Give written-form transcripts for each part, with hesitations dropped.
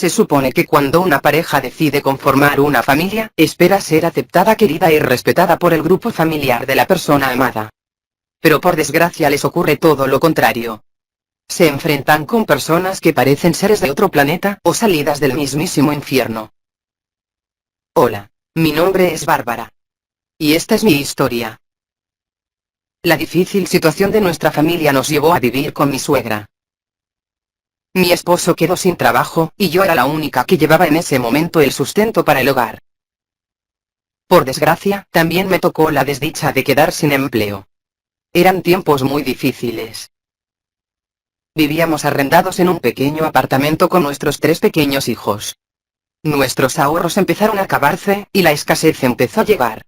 Se supone que cuando una pareja decide conformar una familia, espera ser aceptada, querida y respetada por el grupo familiar de la persona amada. Pero por desgracia les ocurre todo lo contrario. Se enfrentan con personas que parecen seres de otro planeta o salidas del mismísimo infierno. Hola, mi nombre es Bárbara. Y esta es mi historia. La difícil situación de nuestra familia nos llevó a vivir con mi suegra. Mi esposo quedó sin trabajo, y yo era la única que llevaba en ese momento el sustento para el hogar. Por desgracia, también me tocó la desdicha de quedar sin empleo. Eran tiempos muy difíciles. Vivíamos arrendados en un pequeño apartamento con nuestros 3 pequeños hijos. Nuestros ahorros empezaron a acabarse, y la escasez empezó a llegar.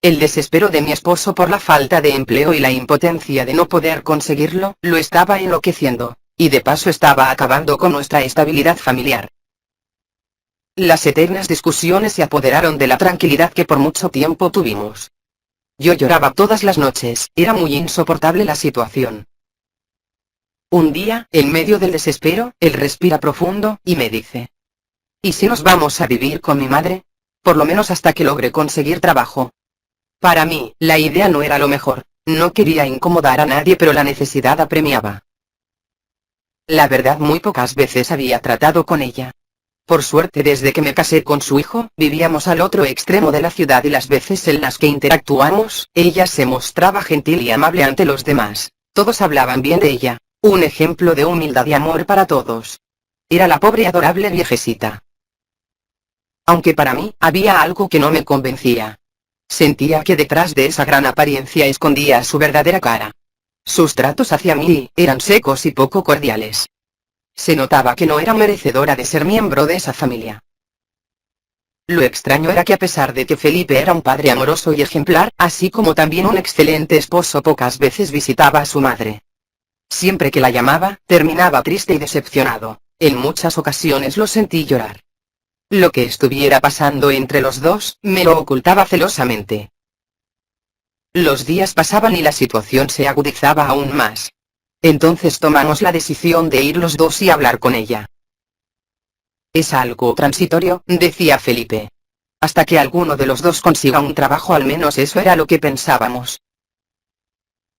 El desespero de mi esposo por la falta de empleo y la impotencia de no poder conseguirlo, lo estaba enloqueciendo, y de paso estaba acabando con nuestra estabilidad familiar. Las eternas discusiones se apoderaron de la tranquilidad que por mucho tiempo tuvimos. Yo lloraba todas las noches, era muy insoportable la situación. Un día, en medio del desespero, él respira profundo, y me dice: ¿y si nos vamos a vivir con mi madre? Por lo menos hasta que logre conseguir trabajo. Para mí, la idea no era lo mejor, no quería incomodar a nadie, pero la necesidad apremiaba. La verdad, muy pocas veces había tratado con ella. Por suerte, desde que me casé con su hijo, vivíamos al otro extremo de la ciudad y las veces en las que interactuamos, ella se mostraba gentil y amable ante los demás. Todos hablaban bien de ella, un ejemplo de humildad y amor para todos. Era la pobre adorable viejecita. Aunque para mí, había algo que no me convencía. Sentía que detrás de esa gran apariencia escondía su verdadera cara. Sus tratos hacia mí eran secos y poco cordiales. Se notaba que no era merecedora de ser miembro de esa familia. Lo extraño era que a pesar de que Felipe era un padre amoroso y ejemplar, así como también un excelente esposo, pocas veces visitaba a su madre. Siempre que la llamaba, terminaba triste y decepcionado. En muchas ocasiones lo sentí llorar. Lo que estuviera pasando entre los dos, me lo ocultaba celosamente. Los días pasaban y la situación se agudizaba aún más. Entonces tomamos la decisión de ir los dos y hablar con ella. Es algo transitorio, decía Felipe. Hasta que alguno de los dos consiga un trabajo, al menos eso era lo que pensábamos.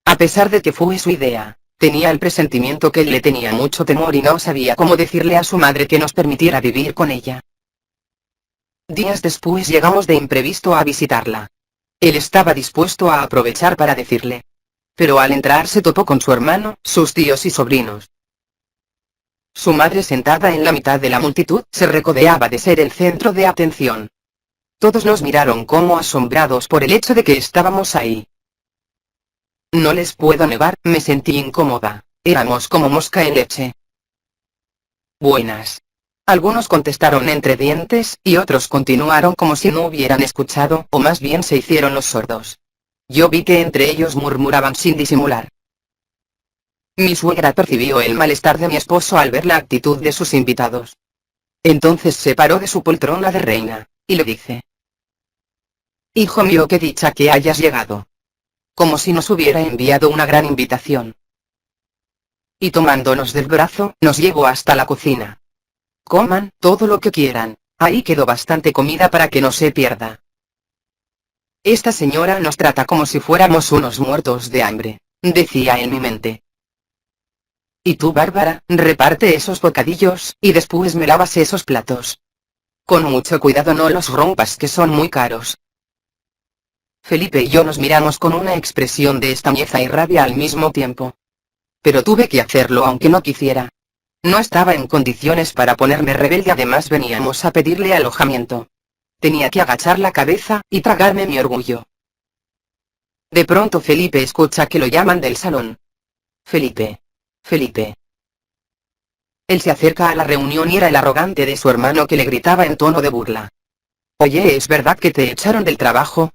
A pesar de que fue su idea, tenía el presentimiento que él le tenía mucho temor y no sabía cómo decirle a su madre que nos permitiera vivir con ella. Días después llegamos de imprevisto a visitarla. Él estaba dispuesto a aprovechar para decirle. Pero al entrar se topó con su hermano, sus tíos y sobrinos. Su madre, sentada en la mitad de la multitud, se recodeaba de ser el centro de atención. Todos nos miraron como asombrados por el hecho de que estábamos ahí. No les puedo negar, me sentí incómoda. Éramos como mosca en leche. Buenas. Algunos contestaron entre dientes, y otros continuaron como si no hubieran escuchado, o más bien se hicieron los sordos. Yo vi que entre ellos murmuraban sin disimular. Mi suegra percibió el malestar de mi esposo al ver la actitud de sus invitados. Entonces se paró de su poltrona de reina, y le dice: hijo mío, qué dicha que hayas llegado. Como si nos hubiera enviado una gran invitación. Y tomándonos del brazo, nos llevó hasta la cocina. Coman todo lo que quieran, ahí quedó bastante comida para que no se pierda. Esta señora nos trata como si fuéramos unos muertos de hambre, decía en mi mente. Y tú, Bárbara, reparte esos bocadillos, y después me lavas esos platos. Con mucho cuidado, no los rompas, que son muy caros. Felipe y yo nos miramos con una expresión de extrañeza y rabia al mismo tiempo. Pero tuve que hacerlo aunque no quisiera. No estaba en condiciones para ponerme rebelde, además veníamos a pedirle alojamiento. Tenía que agachar la cabeza, y tragarme mi orgullo. De pronto Felipe escucha que lo llaman del salón. Felipe. Felipe. Él se acerca a la reunión y era el arrogante de su hermano que le gritaba en tono de burla. Oye, ¿es verdad que te echaron del trabajo?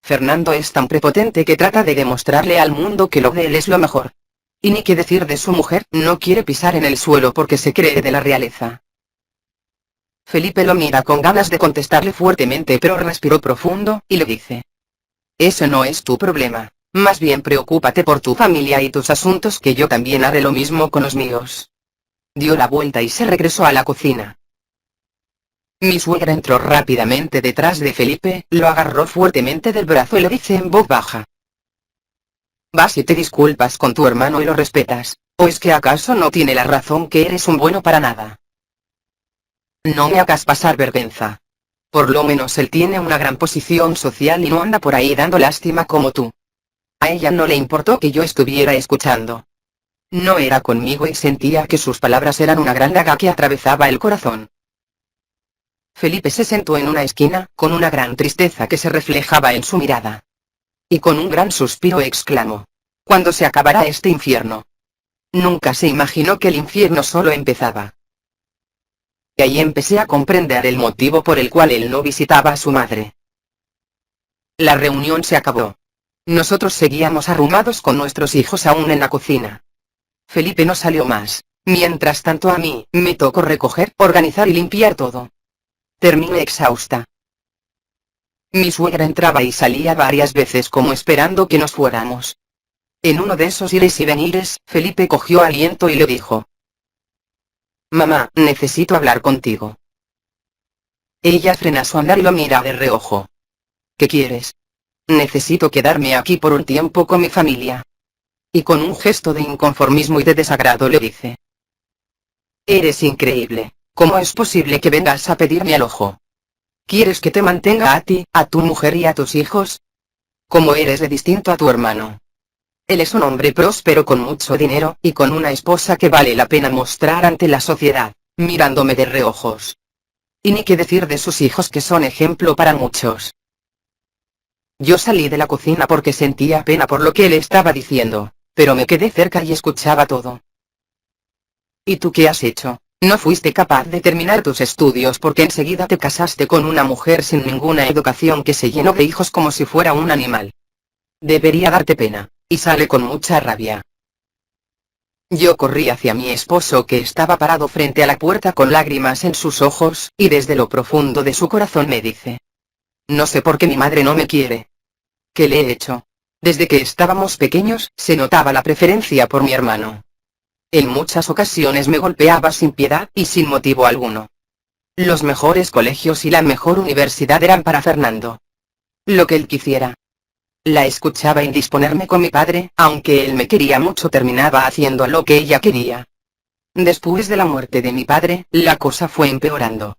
Fernando es tan prepotente que trata de demostrarle al mundo que lo de él es lo mejor. Y ni qué decir de su mujer, no quiere pisar en el suelo porque se cree de la realeza. Felipe lo mira con ganas de contestarle fuertemente, pero respiró profundo, y le dice: eso no es tu problema, más bien preocúpate por tu familia y tus asuntos, que yo también haré lo mismo con los míos. Dio la vuelta y se regresó a la cocina. Mi suegra entró rápidamente detrás de Felipe, lo agarró fuertemente del brazo y le dice en voz baja: «Vas y te disculpas con tu hermano y lo respetas, ¿o es que acaso no tiene la razón que eres un bueno para nada? No me hagas pasar vergüenza. Por lo menos él tiene una gran posición social y no anda por ahí dando lástima como tú». A ella no le importó que yo estuviera escuchando. No era conmigo y sentía que sus palabras eran una gran daga que atravesaba el corazón. Felipe se sentó en una esquina, con una gran tristeza que se reflejaba en su mirada. Y con un gran suspiro exclamó: «¿Cuándo se acabará este infierno?». Nunca se imaginó que el infierno solo empezaba. Y ahí empecé a comprender el motivo por el cual él no visitaba a su madre. La reunión se acabó. Nosotros seguíamos arrumados con nuestros hijos aún en la cocina. Felipe no salió más. Mientras tanto a mí, me tocó recoger, organizar y limpiar todo. Terminé exhausta. Mi suegra entraba y salía varias veces como esperando que nos fuéramos. En uno de esos ires y venires, Felipe cogió aliento y le dijo: «Mamá, necesito hablar contigo». Ella frena su andar y lo mira de reojo. «¿Qué quieres?». «Necesito quedarme aquí por un tiempo con mi familia». Y con un gesto de inconformismo y de desagrado le dice: «Eres increíble, ¿cómo es posible que vengas a pedirme alojo? ¿Quieres que te mantenga a ti, a tu mujer y a tus hijos? ¿Cómo eres de distinto a tu hermano? Él es un hombre próspero con mucho dinero, y con una esposa que vale la pena mostrar ante la sociedad», mirándome de reojos. «Y ni qué decir de sus hijos que son ejemplo para muchos». Yo salí de la cocina porque sentía pena por lo que él estaba diciendo, pero me quedé cerca y escuchaba todo. «¿Y tú qué has hecho? No fuiste capaz de terminar tus estudios porque enseguida te casaste con una mujer sin ninguna educación que se llenó de hijos como si fuera un animal. Debería darte pena», y sale con mucha rabia. Yo corrí hacia mi esposo que estaba parado frente a la puerta con lágrimas en sus ojos, y desde lo profundo de su corazón me dice: «No sé por qué mi madre no me quiere. ¿Qué le he hecho?». Desde que estábamos pequeños, se notaba la preferencia por mi hermano. En muchas ocasiones me golpeaba sin piedad y sin motivo alguno. Los mejores colegios y la mejor universidad eran para Fernando. Lo que él quisiera. La escuchaba indisponerme con mi padre, aunque él me quería mucho, terminaba haciendo lo que ella quería. Después de la muerte de mi padre, la cosa fue empeorando.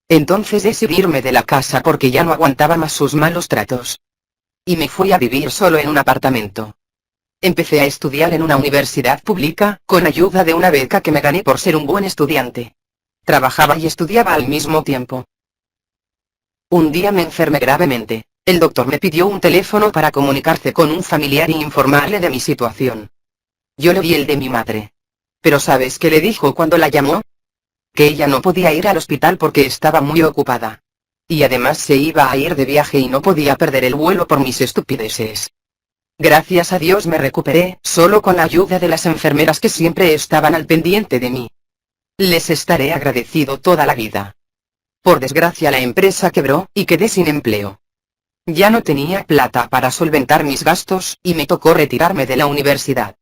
Entonces decidí irme de la casa porque ya no aguantaba más sus malos tratos. Y me fui a vivir solo en un apartamento. Empecé a estudiar en una universidad pública, con ayuda de una beca que me gané por ser un buen estudiante. Trabajaba y estudiaba al mismo tiempo. Un día me enfermé gravemente. El doctor me pidió un teléfono para comunicarse con un familiar y informarle de mi situación. Yo le di el de mi madre. Pero ¿sabes qué le dijo cuando la llamó? Que ella no podía ir al hospital porque estaba muy ocupada. Y además se iba a ir de viaje y no podía perder el vuelo por mis estupideces. Gracias a Dios me recuperé, solo con la ayuda de las enfermeras que siempre estaban al pendiente de mí. Les estaré agradecido toda la vida. Por desgracia la empresa quebró, y quedé sin empleo. Ya no tenía plata para solventar mis gastos, y me tocó retirarme de la universidad.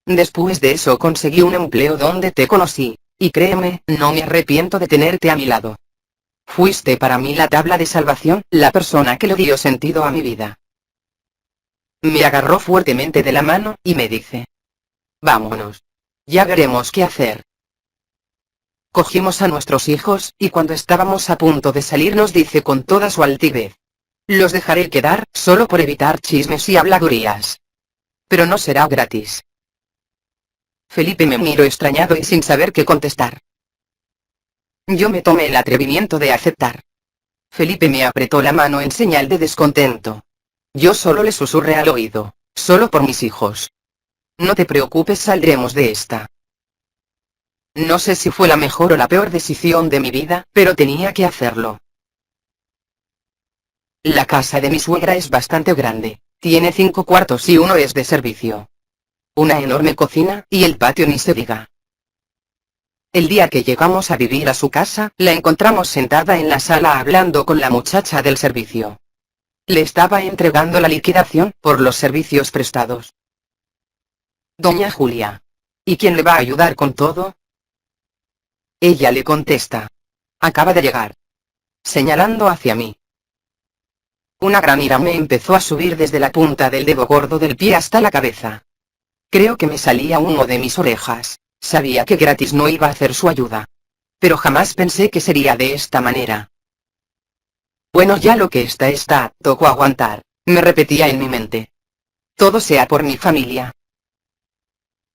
Después de eso conseguí un empleo donde te conocí, y créeme, no me arrepiento de tenerte a mi lado. Fuiste para mí la tabla de salvación, la persona que le dio sentido a mi vida. Me agarró fuertemente de la mano, y me dice: «Vámonos. Ya veremos qué hacer». Cogimos a nuestros hijos, y cuando estábamos a punto de salir nos dice con toda su altivez: «Los dejaré quedar, solo por evitar chismes y habladurías. Pero no será gratis». Felipe me miró extrañado y sin saber qué contestar. Yo me tomé el atrevimiento de aceptar. Felipe me apretó la mano en señal de descontento. Yo solo le susurré al oído: «Solo por mis hijos. No te preocupes, saldremos de esta». No sé si fue la mejor o la peor decisión de mi vida, pero tenía que hacerlo. La casa de mi suegra es bastante grande, tiene 5 cuartos y uno es de servicio. Una enorme cocina, y el patio ni se diga. El día que llegamos a vivir a su casa, la encontramos sentada en la sala hablando con la muchacha del servicio. Le estaba entregando la liquidación por los servicios prestados. «Doña Julia. ¿Y quién le va a ayudar con todo? Ella le contesta. Acaba de llegar. Señalando hacia mí. Una gran ira me empezó a subir desde la punta del dedo gordo del pie hasta la cabeza. Creo que me salía humo de mis orejas. Sabía que gratis no iba a hacer su ayuda. Pero jamás pensé que sería de esta manera. Bueno, ya lo que está, tocó aguantar, me repetía en mi mente. Todo sea por mi familia.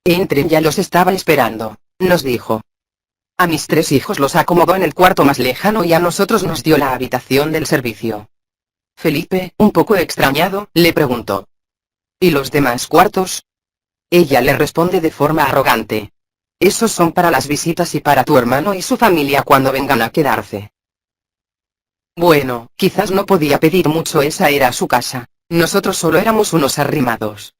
Entren, ya los estaba esperando, nos dijo. A mis 3 hijos los acomodó en el cuarto más lejano y a nosotros nos dio la habitación del servicio. Felipe, un poco extrañado, le preguntó. ¿Y los demás cuartos? Ella le responde de forma arrogante. Esos son para las visitas y para tu hermano y su familia cuando vengan a quedarse. Bueno, quizás no podía pedir mucho, esa era su casa. Nosotros solo éramos unos arrimados.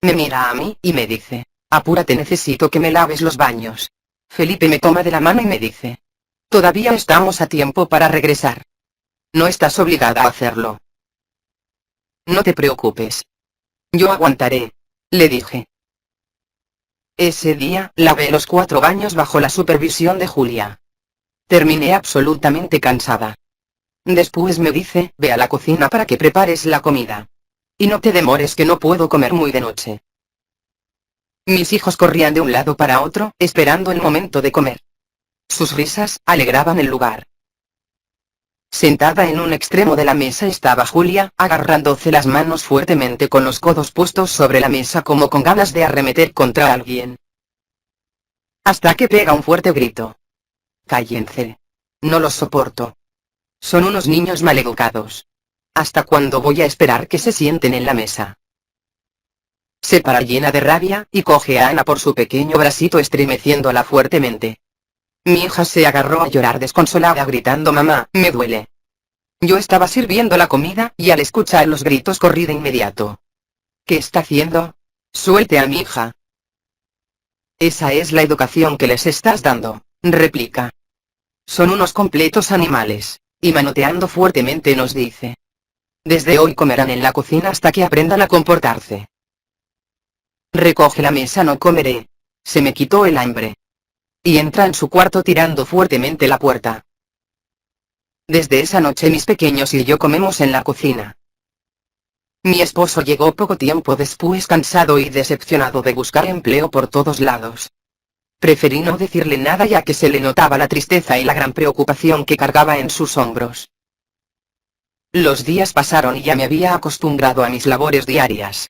Me mira a mí y me dice, apúrate, necesito que me laves los baños. Felipe me toma de la mano y me dice, todavía estamos a tiempo para regresar. No estás obligada a hacerlo. No te preocupes. Yo aguantaré, le dije. Ese día, lavé los 4 baños bajo la supervisión de Julia. Terminé absolutamente cansada. Después me dice, ve a la cocina para que prepares la comida. Y no te demores, que no puedo comer muy de noche. Mis hijos corrían de un lado para otro, esperando el momento de comer. Sus risas alegraban el lugar. Sentada en un extremo de la mesa estaba Julia, agarrándose las manos fuertemente con los codos puestos sobre la mesa como con ganas de arremeter contra alguien. Hasta que pega un fuerte grito. Cállense. No los soporto. Son unos niños maleducados. ¿Hasta cuándo voy a esperar que se sienten en la mesa? Se para llena de rabia, y coge a Ana por su pequeño bracito estremeciéndola fuertemente. Mi hija se agarró a llorar desconsolada gritando, mamá, me duele. Yo estaba sirviendo la comida, y al escuchar los gritos corrí de inmediato. ¿Qué está haciendo? Suelte a mi hija. Esa es la educación que les estás dando, replica. Son unos completos animales, y manoteando fuertemente nos dice. Desde hoy comerán en la cocina hasta que aprendan a comportarse. Recoge la mesa, no comeré. Se me quitó el hambre. Y entra en su cuarto tirando fuertemente la puerta. Desde esa noche mis pequeños y yo comemos en la cocina. Mi esposo llegó poco tiempo después, cansado y decepcionado de buscar empleo por todos lados. Preferí no decirle nada, ya que se le notaba la tristeza y la gran preocupación que cargaba en sus hombros. Los días pasaron y ya me había acostumbrado a mis labores diarias.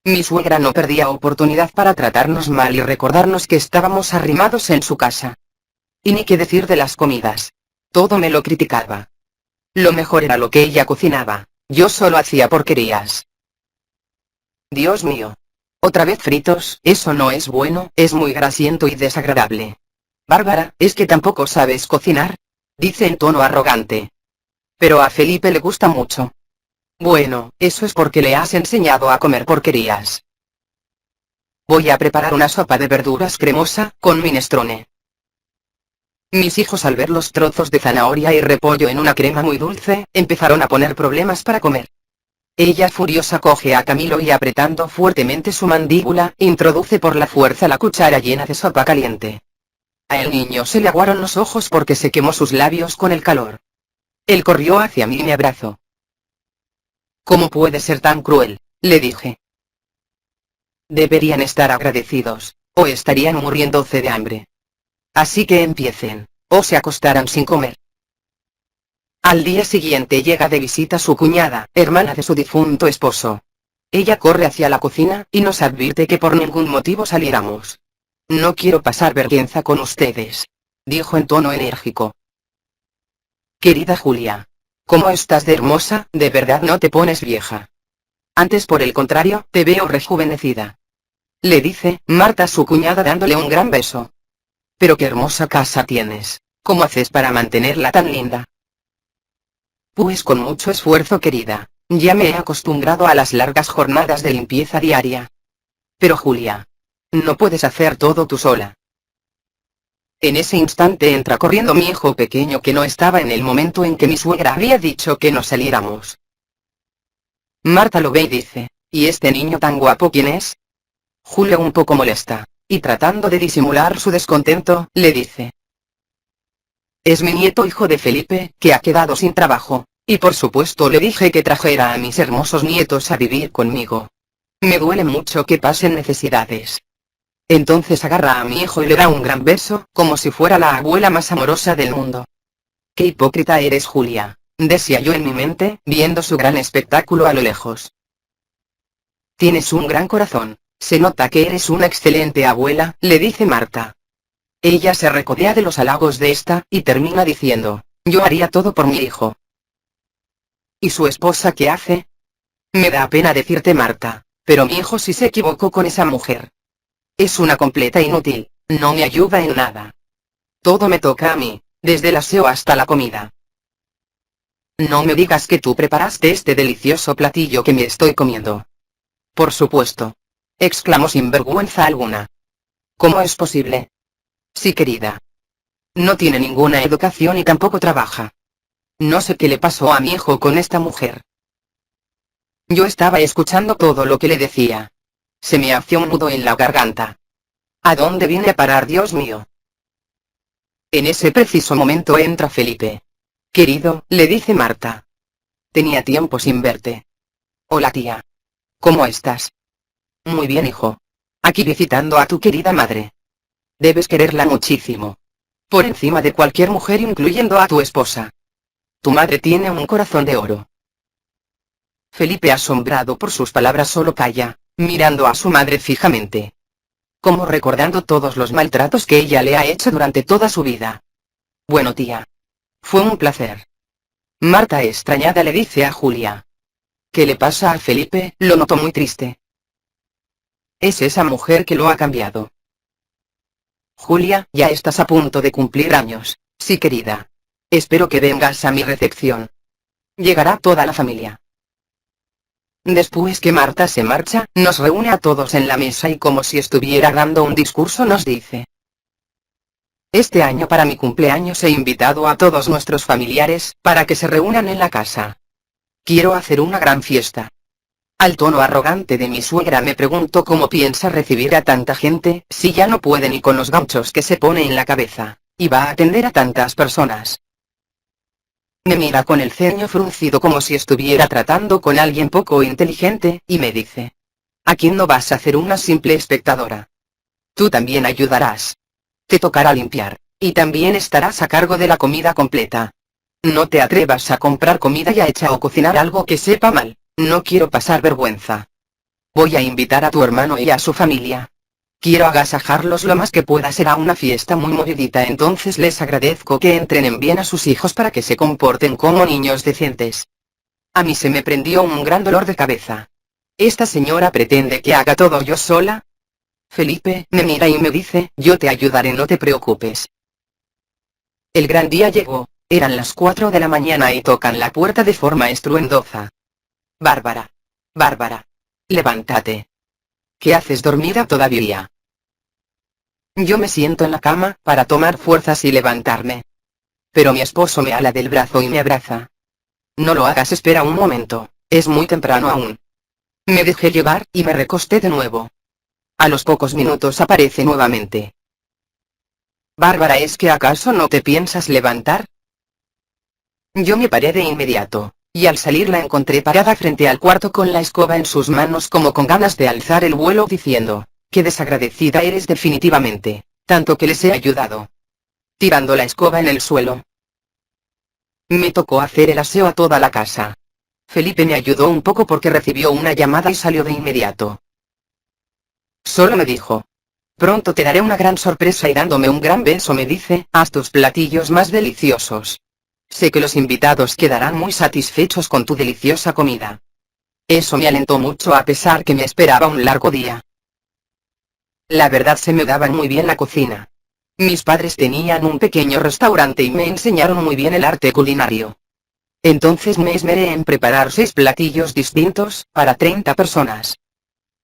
Mi suegra no perdía oportunidad para tratarnos mal y recordarnos que estábamos arrimados en su casa. Y ni qué decir de las comidas. Todo me lo criticaba. Lo mejor era lo que ella cocinaba, yo solo hacía porquerías. Dios mío. Otra vez fritos, eso no es bueno, es muy grasiento y desagradable. Bárbara, ¿es que tampoco sabes cocinar? Dice en tono arrogante. Pero a Felipe le gusta mucho. Bueno, eso es porque le has enseñado a comer porquerías. Voy a preparar una sopa de verduras cremosa, con minestrone. Mis hijos, al ver los trozos de zanahoria y repollo en una crema muy dulce, empezaron a poner problemas para comer. Ella furiosa coge a Camilo y apretando fuertemente su mandíbula, introduce por la fuerza la cuchara llena de sopa caliente. A el niño se le aguaron los ojos porque se quemó sus labios con el calor. Él corrió hacia mí y me abrazó. ¿Cómo puede ser tan cruel?, le dije. Deberían estar agradecidos, o estarían muriéndose de hambre. Así que empiecen, o se acostarán sin comer. Al día siguiente llega de visita su cuñada, hermana de su difunto esposo. Ella corre hacia la cocina, y nos advierte que por ningún motivo saliéramos. No quiero pasar vergüenza con ustedes, dijo en tono enérgico. Querida Julia. ¿Cómo estás de hermosa? De verdad no te pones vieja. Antes, por el contrario, te veo rejuvenecida. Le dice Marta a su cuñada dándole un gran beso. Pero qué hermosa casa tienes. ¿Cómo haces para mantenerla tan linda? Pues con mucho esfuerzo, querida. Ya me he acostumbrado a las largas jornadas de limpieza diaria. Pero Julia, no puedes hacer todo tú sola. En ese instante entra corriendo mi hijo pequeño, que no estaba en el momento en que mi suegra había dicho que no saliéramos. Marta lo ve y dice, ¿y este niño tan guapo quién es? Julia, un poco molesta, y tratando de disimular su descontento, le dice: es mi nieto, hijo de Felipe, que ha quedado sin trabajo, y por supuesto le dije que trajera a mis hermosos nietos a vivir conmigo. Me duele mucho que pasen necesidades. Entonces agarra a mi hijo y le da un gran beso, como si fuera la abuela más amorosa del mundo. ¡Qué hipócrita eres, Julia!, decía yo en mi mente, viendo su gran espectáculo a lo lejos. Tienes un gran corazón, se nota que eres una excelente abuela, le dice Marta. Ella se recodea de los halagos de esta, y termina diciendo: yo haría todo por mi hijo. ¿Y su esposa qué hace? Me da pena decirte, Marta, pero mi hijo sí se equivocó con esa mujer. Es una completa inútil, no me ayuda en nada. Todo me toca a mí, desde el aseo hasta la comida. No me digas que tú preparaste este delicioso platillo que me estoy comiendo. Por supuesto, exclamó sin vergüenza alguna. ¿Cómo es posible? Sí, querida. No tiene ninguna educación y tampoco trabaja. No sé qué le pasó a mi hijo con esta mujer. Yo estaba escuchando todo lo que le decía. Se me hacía un nudo en la garganta. ¿A dónde vine a parar, Dios mío? En ese preciso momento entra Felipe. Querido, le dice Marta. Tenía tiempo sin verte. Hola, tía. ¿Cómo estás? Muy bien, hijo. Aquí visitando a tu querida madre. Debes quererla muchísimo. Por encima de cualquier mujer, incluyendo a tu esposa. Tu madre tiene un corazón de oro. Felipe, asombrado por sus palabras, solo calla, mirando a su madre fijamente. Como recordando todos los maltratos que ella le ha hecho durante toda su vida. Bueno, tía. Fue un placer. Marta, extrañada, le dice a Julia. ¿Qué le pasa a Felipe? Lo noto muy triste. Es esa mujer que lo ha cambiado. Julia, ya estás a punto de cumplir años. Sí, querida. Espero que vengas a mi recepción. Llegará toda la familia. Después que Marta se marcha, nos reúne a todos en la mesa y, como si estuviera dando un discurso, nos dice: este año para mi cumpleaños he invitado a todos nuestros familiares, para que se reúnan en la casa. Quiero hacer una gran fiesta. Al tono arrogante de mi suegra me pregunto cómo piensa recibir a tanta gente, si ya no puede ni con los ganchos que se pone en la cabeza, y va a atender a tantas personas. Me mira con el ceño fruncido como si estuviera tratando con alguien poco inteligente, y me dice: ¿a quién no vas a hacer una simple espectadora? Tú también ayudarás. Te tocará limpiar, y también estarás a cargo de la comida completa. No te atrevas a comprar comida ya hecha o cocinar algo que sepa mal, no quiero pasar vergüenza. Voy a invitar a tu hermano y a su familia. Quiero agasajarlos lo más que pueda, será una fiesta muy movidita, entonces les agradezco que entrenen bien a sus hijos para que se comporten como niños decentes. A mí se me prendió un gran dolor de cabeza. ¿Esta señora pretende que haga todo yo sola? Felipe me mira y me dice: yo te ayudaré, no te preocupes. El gran día llegó, eran las 4 de la mañana y tocan la puerta de forma estruendosa. Bárbara. Bárbara. Levántate. ¿Qué haces dormida todavía? Yo me siento en la cama, para tomar fuerzas y levantarme. Pero mi esposo me ala del brazo y me abraza. No lo hagas, espera un momento, es muy temprano aún. Me dejé llevar, y me recosté de nuevo. A los pocos minutos aparece nuevamente. Bárbara, ¿es que acaso no te piensas levantar? Yo me paré de inmediato, y al salir la encontré parada frente al cuarto con la escoba en sus manos, como con ganas de alzar el vuelo, diciendo: qué desagradecida eres definitivamente, tanto que les he ayudado. Tirando la escoba en el suelo. Me tocó hacer el aseo a toda la casa. Felipe me ayudó un poco porque recibió una llamada y salió de inmediato. Solo me dijo: pronto te daré una gran sorpresa, y dándome un gran beso me dice: haz tus platillos más deliciosos. Sé que los invitados quedarán muy satisfechos con tu deliciosa comida. Eso me alentó mucho, a pesar que me esperaba un largo día. La verdad, se me daba muy bien la cocina. Mis padres tenían un pequeño restaurante y me enseñaron muy bien el arte culinario. Entonces me esmeré en preparar 6 platillos distintos, para 30 personas.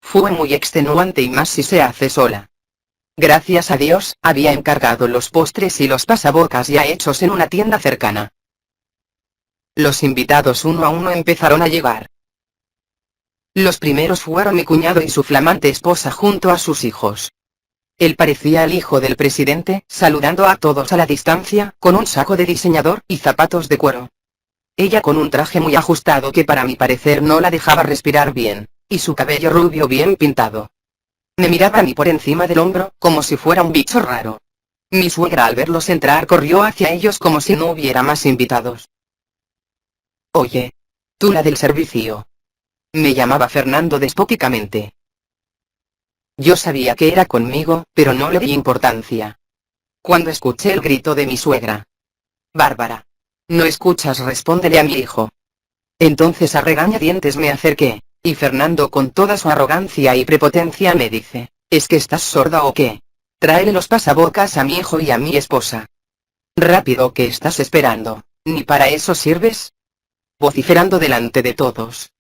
Fue muy extenuante, y más si se hace sola. Gracias a Dios, había encargado los postres y los pasabocas ya hechos en una tienda cercana. Los invitados uno a uno empezaron a llegar. Los primeros fueron mi cuñado y su flamante esposa junto a sus hijos. Él parecía el hijo del presidente, saludando a todos a la distancia, con un saco de diseñador y zapatos de cuero. Ella con un traje muy ajustado que para mi parecer no la dejaba respirar bien, y su cabello rubio bien pintado. Me miraba a mí por encima del hombro, como si fuera un bicho raro. Mi suegra al verlos entrar corrió hacia ellos como si no hubiera más invitados. Oye. Tú la del servicio. Me llamaba Fernando despóticamente. Yo sabía que era conmigo, pero no le di importancia. Cuando escuché el grito de mi suegra. Bárbara. ¿No escuchas? Respóndele a mi hijo. Entonces a regañadientes me acerqué, y Fernando con toda su arrogancia y prepotencia me dice, ¿es que estás sorda o qué? Tráele los pasabocas a mi hijo y a mi esposa. Rápido, ¿qué estás esperando? ¿Ni para eso sirves? Vociferando delante de todos.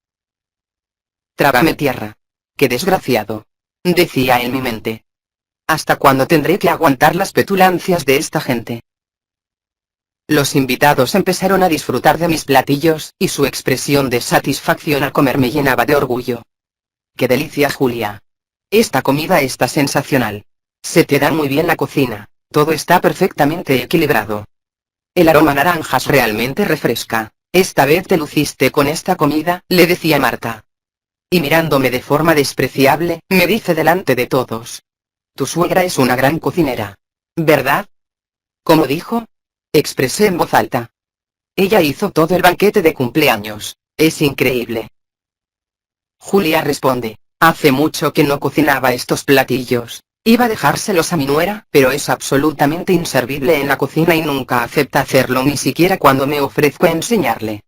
Trágame tierra. ¡Qué desgraciado! Decía en mi mente. ¿Hasta cuándo tendré que aguantar las petulancias de esta gente? Los invitados empezaron a disfrutar de mis platillos, y su expresión de satisfacción al comer me llenaba de orgullo. ¡Qué delicia, Julia! Esta comida está sensacional. Se te da muy bien la cocina, todo está perfectamente equilibrado. El aroma a naranjas realmente refresca. Esta vez te luciste con esta comida, le decía Marta. Y mirándome de forma despreciable, me dice delante de todos. Tu suegra es una gran cocinera. ¿Verdad? ¿Cómo dijo? Expresé en voz alta. Ella hizo todo el banquete de cumpleaños. Es increíble. Julia responde. Hace mucho que no cocinaba estos platillos. Iba a dejárselos a mi nuera, pero es absolutamente inservible en la cocina y nunca acepta hacerlo ni siquiera cuando me ofrezco a enseñarle.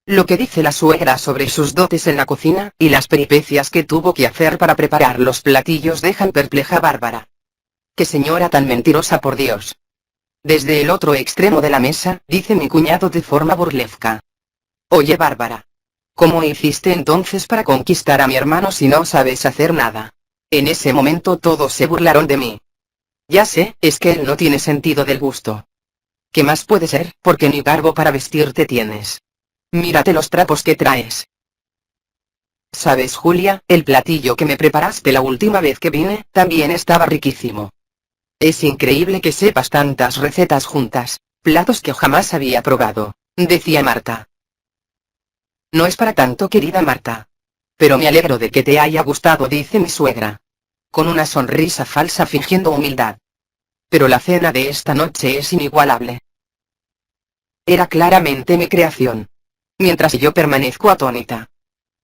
Lo que dice la suegra sobre sus dotes en la cocina, y las peripecias que tuvo que hacer para preparar los platillos dejan perpleja a Bárbara. ¡Qué señora tan mentirosa, por Dios! Desde el otro extremo de la mesa, dice mi cuñado de forma burlesca. Oye, Bárbara. ¿Cómo hiciste entonces para conquistar a mi hermano si no sabes hacer nada? En ese momento todos se burlaron de mí. Ya sé, es que él no tiene sentido del gusto. ¿Qué más puede ser? Porque ni garbo para vestirte tienes. Mírate los trapos que traes. ¿Sabes, Julia? El platillo que me preparaste la última vez que vine, también estaba riquísimo. Es increíble que sepas tantas recetas juntas, platos que jamás había probado, decía Marta. No es para tanto, querida Marta. Pero me alegro de que te haya gustado, dice mi suegra. Con una sonrisa falsa fingiendo humildad. Pero la cena de esta noche es inigualable. Era claramente mi creación. Mientras yo permanezco atónita.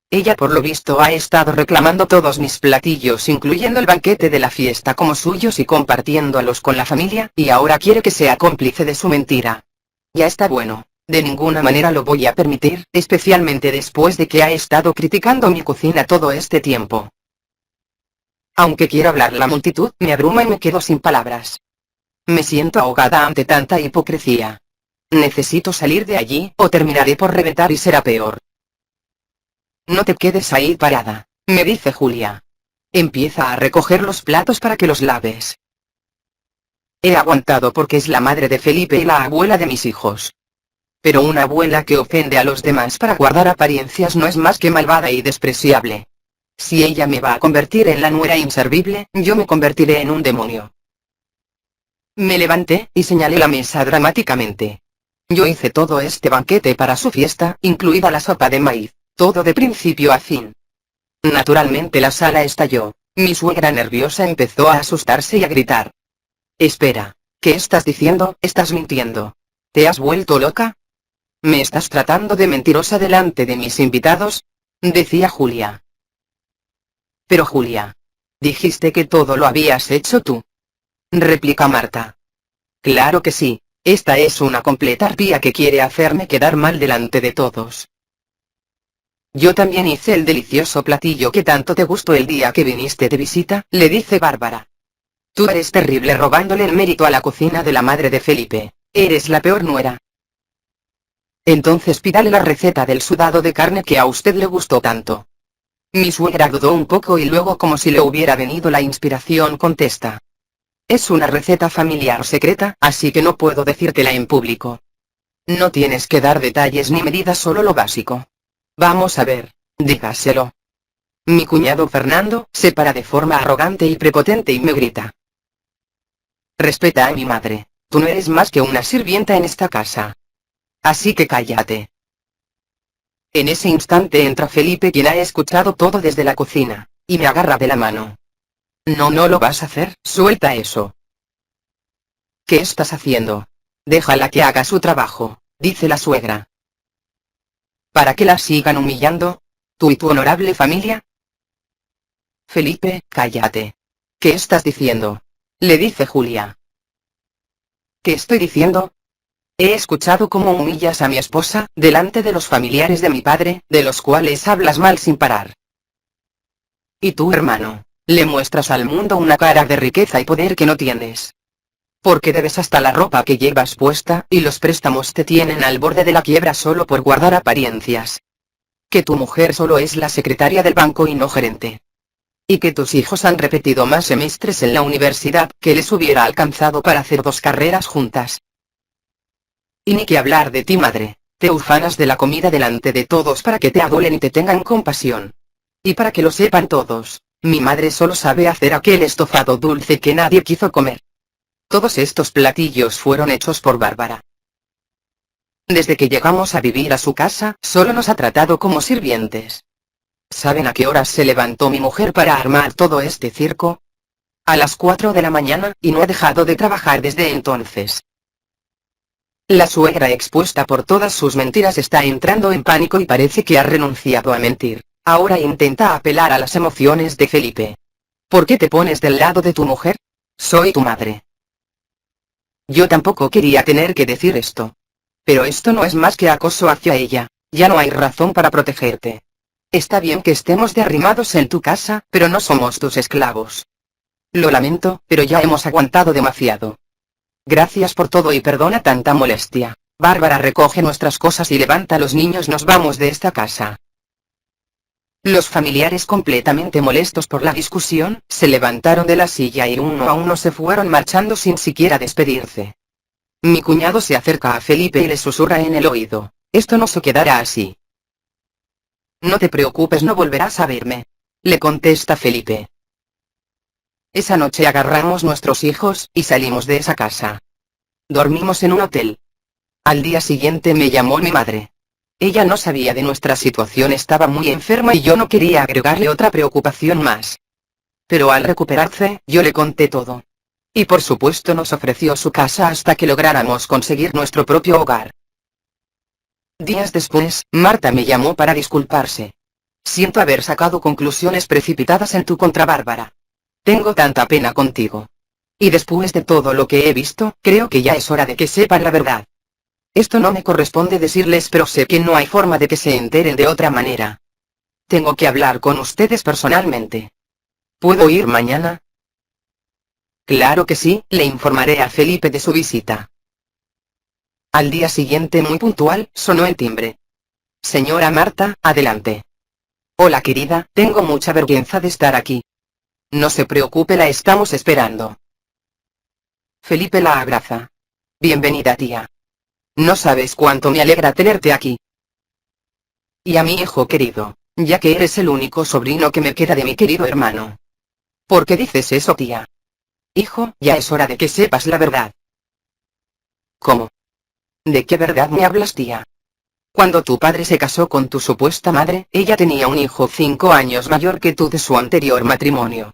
Ella por lo visto ha estado reclamando todos mis platillos incluyendo el banquete de la fiesta como suyos y compartiéndolos con la familia, y ahora quiere que sea cómplice de su mentira. Ya está bueno. De ninguna manera lo voy a permitir, especialmente después de que ha estado criticando mi cocina todo este tiempo. Aunque quiero hablar, la multitud me abruma y me quedo sin palabras. Me siento ahogada ante tanta hipocresía. Necesito salir de allí, o terminaré por reventar y será peor. No te quedes ahí parada, me dice Julia. Empieza a recoger los platos para que los laves. He aguantado porque es la madre de Felipe y la abuela de mis hijos. Pero una abuela que ofende a los demás para guardar apariencias no es más que malvada y despreciable. Si ella me va a convertir en la nuera inservible, yo me convertiré en un demonio. Me levanté, y señalé la mesa dramáticamente. Yo hice todo este banquete para su fiesta, incluida la sopa de maíz, todo de principio a fin. Naturalmente la sala estalló, mi suegra nerviosa empezó a asustarse y a gritar. Espera, ¿qué estás diciendo? ¿Estás mintiendo? ¿Te has vuelto loca? ¿Me estás tratando de mentirosa delante de mis invitados? Decía Julia. Pero Julia, dijiste que todo lo habías hecho tú. Replica Marta. Claro que sí, esta es una completa arpía que quiere hacerme quedar mal delante de todos. Yo también hice el delicioso platillo que tanto te gustó el día que viniste de visita, le dice Bárbara. Tú eres terrible robándole el mérito a la cocina de la madre de Felipe, eres la peor nuera. Entonces pídale la receta del sudado de carne que a usted le gustó tanto. Mi suegra dudó un poco y luego, como si le hubiera venido la inspiración, contesta. Es una receta familiar secreta, así que no puedo decírtela en público. No tienes que dar detalles ni medidas, solo lo básico. Vamos a ver, dígaselo. Mi cuñado Fernando se para de forma arrogante y prepotente y me grita: respeta a mi madre, tú no eres más que una sirvienta en esta casa. Así que cállate. En ese instante entra Felipe, quien ha escuchado todo desde la cocina, y me agarra de la mano. No lo vas a hacer, suelta eso. ¿Qué estás haciendo? Déjala que haga su trabajo, dice la suegra. ¿Para que la sigan humillando? ¿Tú y tu honorable familia? Felipe, cállate. ¿Qué estás diciendo? Le dice Julia. ¿Qué estoy diciendo? He escuchado cómo humillas a mi esposa, delante de los familiares de mi padre, de los cuales hablas mal sin parar. Y tú, hermano, le muestras al mundo una cara de riqueza y poder que no tienes. Porque debes hasta la ropa que llevas puesta, y los préstamos te tienen al borde de la quiebra solo por guardar apariencias. Que tu mujer solo es la secretaria del banco y no gerente. Y que tus hijos han repetido más semestres en la universidad que les hubiera alcanzado para hacer 2 carreras juntas. Y ni que hablar de ti, madre, te ufanas de la comida delante de todos para que te adolen y te tengan compasión. Y para que lo sepan todos, mi madre solo sabe hacer aquel estofado dulce que nadie quiso comer. Todos estos platillos fueron hechos por Bárbara. Desde que llegamos a vivir a su casa, solo nos ha tratado como sirvientes. ¿Saben a qué horas se levantó mi mujer para armar todo este circo? A las 4 de la mañana, y no ha dejado de trabajar desde entonces. La suegra, expuesta por todas sus mentiras, está entrando en pánico y parece que ha renunciado a mentir. Ahora intenta apelar a las emociones de Felipe. ¿Por qué te pones del lado de tu mujer? Soy tu madre. Yo tampoco quería tener que decir esto. Pero esto no es más que acoso hacia ella. Ya no hay razón para protegerte. Está bien que estemos de arrimados en tu casa, pero no somos tus esclavos. Lo lamento, pero ya hemos aguantado demasiado. Gracias por todo y perdona tanta molestia. Bárbara, recoge nuestras cosas y levanta a los niños, nos vamos de esta casa. Los familiares, completamente molestos por la discusión, se levantaron de la silla y uno a uno se fueron marchando sin siquiera despedirse. Mi cuñado se acerca a Felipe y le susurra en el oído: esto no se quedará así. No te preocupes, no volverás a verme, le contesta Felipe. Esa noche agarramos nuestros hijos, y salimos de esa casa. Dormimos en un hotel. Al día siguiente me llamó mi madre. Ella no sabía de nuestra situación, estaba muy enferma y yo no quería agregarle otra preocupación más. Pero al recuperarse, yo le conté todo. Y por supuesto nos ofreció su casa hasta que lográramos conseguir nuestro propio hogar. Días después, Marta me llamó para disculparse. Siento haber sacado conclusiones precipitadas en tu contra, Bárbara. Tengo tanta pena contigo. Y después de todo lo que he visto, creo que ya es hora de que sepan la verdad. Esto no me corresponde decirles, pero sé que no hay forma de que se enteren de otra manera. Tengo que hablar con ustedes personalmente. ¿Puedo ir mañana? Claro que sí, le informaré a Felipe de su visita. Al día siguiente, muy puntual, sonó el timbre. Señora Marta, adelante. Hola querida, tengo mucha vergüenza de estar aquí. No se preocupe, la estamos esperando. Felipe la abraza. Bienvenida, tía. No sabes cuánto me alegra tenerte aquí. Y a mi hijo querido, ya que eres el único sobrino que me queda de mi querido hermano. ¿Por qué dices eso, tía? Hijo, ya es hora de que sepas la verdad. ¿Cómo? ¿De qué verdad me hablas, tía? Cuando tu padre se casó con tu supuesta madre, ella tenía un hijo 5 años mayor que tú de su anterior matrimonio.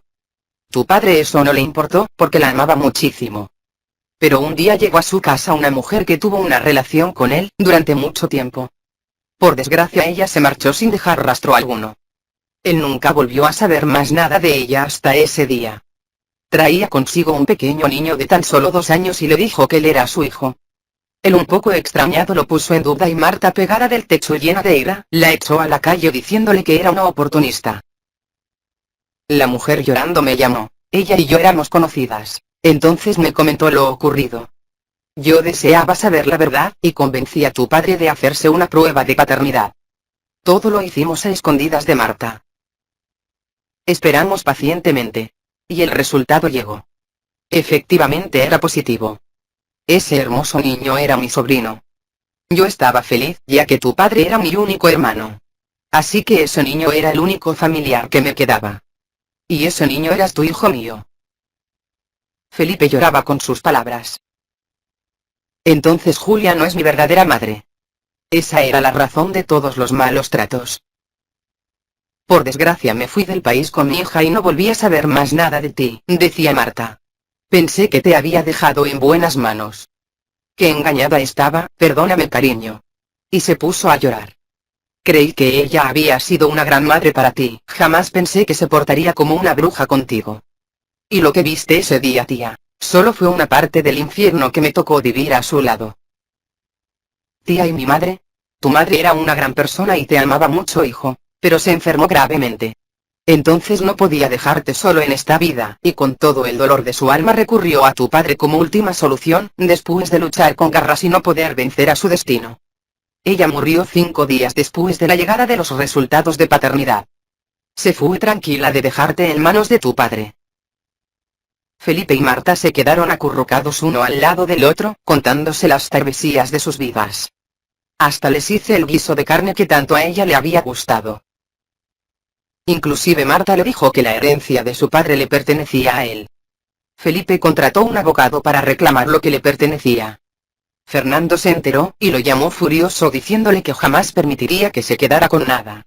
Tu padre eso no le importó, porque la amaba muchísimo. Pero un día llegó a su casa una mujer que tuvo una relación con él, durante mucho tiempo. Por desgracia ella se marchó sin dejar rastro alguno. Él nunca volvió a saber más nada de ella hasta ese día. Traía consigo un pequeño niño de tan solo 2 años y le dijo que él era su hijo. Él, un poco extrañado, lo puso en duda y Marta, pegada del techo llena de ira, la echó a la calle diciéndole que era una oportunista. La mujer llorando me llamó. Ella y yo éramos conocidas. Entonces me comentó lo ocurrido. Yo deseaba saber la verdad, y convencí a tu padre de hacerse una prueba de paternidad. Todo lo hicimos a escondidas de Marta. Esperamos pacientemente. Y el resultado llegó. Efectivamente era positivo. Ese hermoso niño era mi sobrino. Yo estaba feliz, ya que tu padre era mi único hermano. Así que ese niño era el único familiar que me quedaba. Y ese niño eras tu hijo mío. Felipe lloraba con sus palabras. Entonces Julia no es mi verdadera madre. Esa era la razón de todos los malos tratos. Por desgracia me fui del país con mi hija y no volví a saber más nada de ti, decía Marta. Pensé que te había dejado en buenas manos. Qué engañada estaba, perdóname cariño. Y se puso a llorar. Creí que ella había sido una gran madre para ti, jamás pensé que se portaría como una bruja contigo. Y lo que viste ese día, tía, solo fue una parte del infierno que me tocó vivir a su lado. Tía, ¿y mi madre? Tu madre era una gran persona y te amaba mucho, hijo, pero se enfermó gravemente. Entonces no podía dejarte solo en esta vida, y con todo el dolor de su alma recurrió a tu padre como última solución, después de luchar con garras y no poder vencer a su destino. Ella murió 5 días después de la llegada de los resultados de paternidad. Se fue tranquila de dejarte en manos de tu padre. Felipe y Marta se quedaron acurrucados uno al lado del otro, contándose las travesías de sus vidas. Hasta les hice el guiso de carne que tanto a ella le había gustado. Inclusive Marta le dijo que la herencia de su padre le pertenecía a él. Felipe contrató un abogado para reclamar lo que le pertenecía. Fernando se enteró, y lo llamó furioso diciéndole que jamás permitiría que se quedara con nada.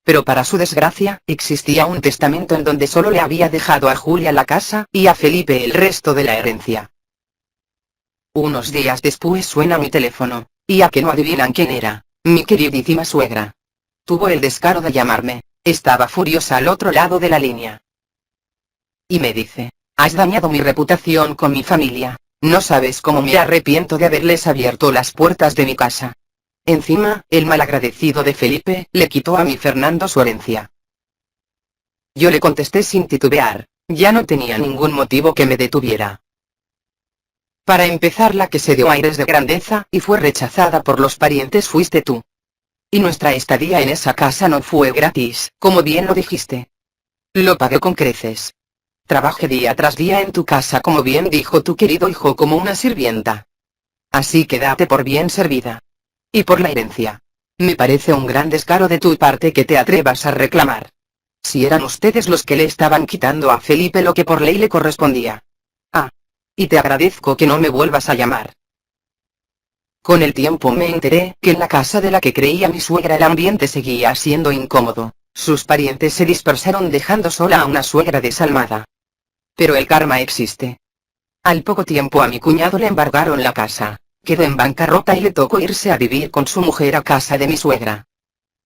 Pero para su desgracia, existía un testamento en donde solo le había dejado a Julia la casa, y a Felipe el resto de la herencia. Unos días después suena mi teléfono, y a que no adivinan quién era, mi queridísima suegra. Tuvo el descaro de llamarme, estaba furiosa al otro lado de la línea. Y me dice, has dañado mi reputación con mi familia, no sabes cómo me arrepiento de haberles abierto las puertas de mi casa. Encima, el malagradecido de Felipe, le quitó a mi Fernando su herencia. Yo le contesté sin titubear, ya no tenía ningún motivo que me detuviera. Para empezar, la que se dio aires de grandeza, y fue rechazada por los parientes fuiste tú. Y nuestra estadía en esa casa no fue gratis, como bien lo dijiste. Lo pagué con creces. Trabajé día tras día en tu casa, como bien dijo tu querido hijo, como una sirvienta. Así que date por bien servida. Y por la herencia. Me parece un gran descaro de tu parte que te atrevas a reclamar. Si eran ustedes los que le estaban quitando a Felipe lo que por ley le correspondía. Ah. Y te agradezco que no me vuelvas a llamar. Con el tiempo me enteré que en la casa de la que creía mi suegra el ambiente seguía siendo incómodo. Sus parientes se dispersaron dejando sola a una suegra desalmada. Pero el karma existe. Al poco tiempo a mi cuñado le embargaron la casa. Quedó en bancarrota y le tocó irse a vivir con su mujer a casa de mi suegra.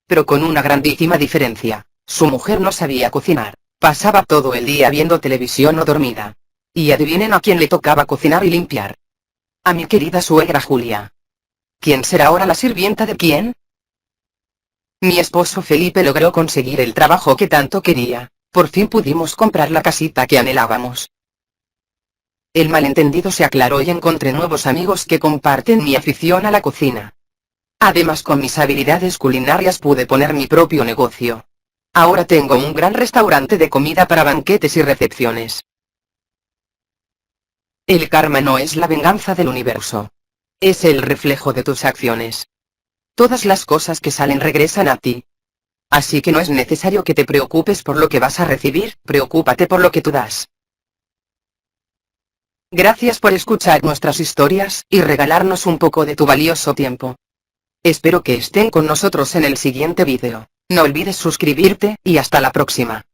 Pero con una grandísima diferencia, su mujer no sabía cocinar, pasaba todo el día viendo televisión o dormida. Y adivinen a quién le tocaba cocinar y limpiar. A mi querida suegra Julia. ¿Quién será ahora la sirvienta de quién? Mi esposo Felipe logró conseguir el trabajo que tanto quería, por fin pudimos comprar la casita que anhelábamos. El malentendido se aclaró y encontré nuevos amigos que comparten mi afición a la cocina. Además, con mis habilidades culinarias pude poner mi propio negocio. Ahora tengo un gran restaurante de comida para banquetes y recepciones. El karma no es la venganza del universo. Es el reflejo de tus acciones. Todas las cosas que salen regresan a ti. Así que no es necesario que te preocupes por lo que vas a recibir, preocúpate por lo que tú das. Gracias por escuchar nuestras historias, y regalarnos un poco de tu valioso tiempo. Espero que estén con nosotros en el siguiente vídeo. No olvides suscribirte, y hasta la próxima.